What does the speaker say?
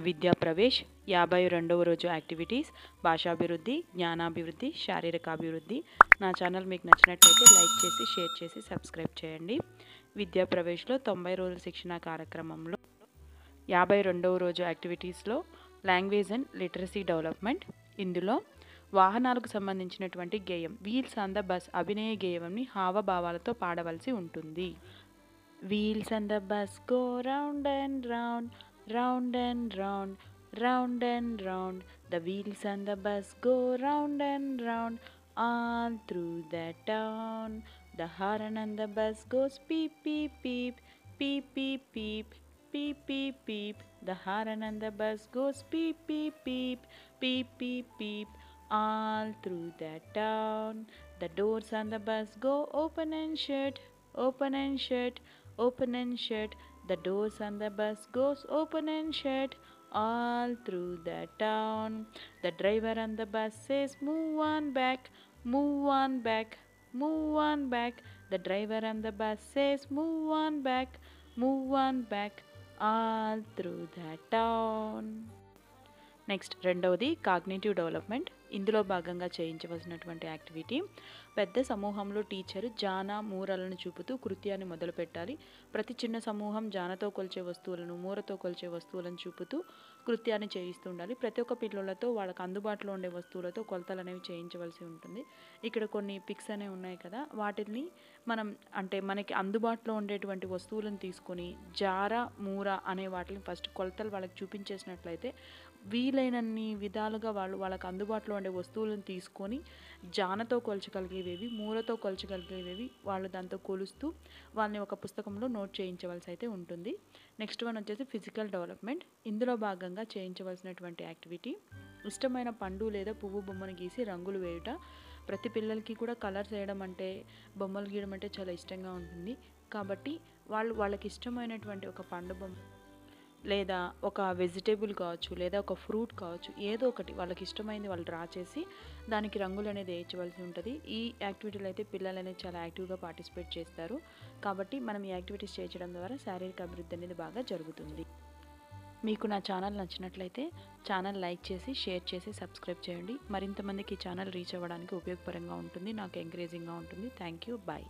విద్యా ప్రవేశ్ 52వ రోజు యాక్టివిటీస్ భాషాభివృద్ధి, జ్ఞానాభివృద్ధి, శారీరకాభివృద్ధి. నా ఛానల్ మీకు నచ్చినట్లయితే లైక్ చేసి, షేర్ చేసి, సబ్స్క్రైబ్ చేయండి. విద్యా ప్రవేశ్లో 90 రోజుల శిక్షణ కార్యక్రమంలో 52వ రోజు యాక్టివిటీస్లో లాంగ్వేజ్ అండ్ లిటరసీ డెవలప్మెంట్. ఇందులో వాహనాలకు సంబంధించినటువంటి గేయం వీల్స్ ఆన్ ద బస్ అభినయ గేయంని హావభావాలతో పాడవలసి ఉంటుంది. Wheels on the bus go round and round, round and round, round and round. The wheels on the bus go round and round, all through the town. The horn on the bus goes beep, beep, beep, beep, beep, beep, beep, beep, beep. The horn on the bus goes beep, beep, beep, beep, beep, beep, all through the town. The doors on the bus go open and shut, open and shut, open and shut. The doors on the bus goes open and shut, all through the town. The driver on the bus says move on back, move on back, move on back. The driver on the bus says move on back, move on back, all through the town. Next రెండవది cognitive development. ఇందులో భాగంగా చేయించవలసినటువంటి activity పెద్ద సమూహంలో teacher జాన మూరలను చూపుతూ కృత్యాన్ని మొదలుపెట్టాలి. ప్రతి చిన్న సమూహం జానతో కొలిచే వస్తువులను, మూరతో కొలిచే వస్తువులను చూపుతూ కృత్యాన్ని చేయిస్తూ ఉండాలి. ప్రతి ఒక్క పిల్లలతో వాళ్ళకి అందుబాటులో ఉండే వస్తువులతో కొలతలు అనేవి చేయించవలసి ఉంటుంది. ఇక్కడ కొన్ని పిక్స్ అనేవి ఉన్నాయి కదా, వాటిని మనం అంటే మనకి అందుబాటులో ఉండేటువంటి వస్తువులను తీసుకొని జార, మూర అనే వాటిని ఫస్ట్ కొలతలు వాళ్ళకి చూపించేసినట్లయితే వీలైనన్ని విధాలుగా వాళ్ళకి అందుబాటులో ఉండే వస్తువులను తీసుకొని జానతో కొలచగలిగేవి, మూరతో కొలచగలిగేవి వాళ్ళు దాంతో కొలుస్తూ వాళ్ళని ఒక పుస్తకంలో నోట్ చేయించవలసి అయితే ఉంటుంది. నెక్స్ట్ వన్ వచ్చేసి ఫిజికల్ డెవలప్మెంట్. ఇందులో భాగంగా చేయించవలసినటువంటి యాక్టివిటీ ఇష్టమైన పండు లేదా పువ్వు బొమ్మను గీసి రంగులు వేయుట. ప్రతి పిల్లలకి కూడా కలర్స్ వేయడం అంటే, బొమ్మలు గీయడం అంటే చాలా ఇష్టంగా ఉంటుంది. కాబట్టి వాళ్ళకి ఇష్టమైనటువంటి ఒక పండు బొమ్మ లేదా ఒక వెజిటేబుల్ కావచ్చు, లేదా ఒక ఫ్రూట్ కావచ్చు, ఏదో ఒకటి వాళ్ళకి ఇష్టమైంది వాళ్ళు డ్రా చేసి దానికి రంగులు అనేది వేయించవలసి ఉంటుంది. ఈ యాక్టివిటీలు అయితే పిల్లలు అనేది చాలా యాక్టివ్గా పార్టిసిపేట్ చేస్తారు. కాబట్టి మనం ఈ యాక్టివిటీస్ చేయడం ద్వారా శారీరక అభివృద్ధి అనేది బాగా జరుగుతుంది. మీకు నా ఛానల్ నచ్చినట్లయితే ఛానల్ లైక్ చేసి, షేర్ చేసి, సబ్స్క్రైబ్ చేయండి. మరింత మందికి ఈ ఛానల్ రీచ్ అవ్వడానికి ఉపయోగకరంగా ఉంటుంది, నాకు ఎంకరేజింగ్గా ఉంటుంది. Thank you. బాయ్.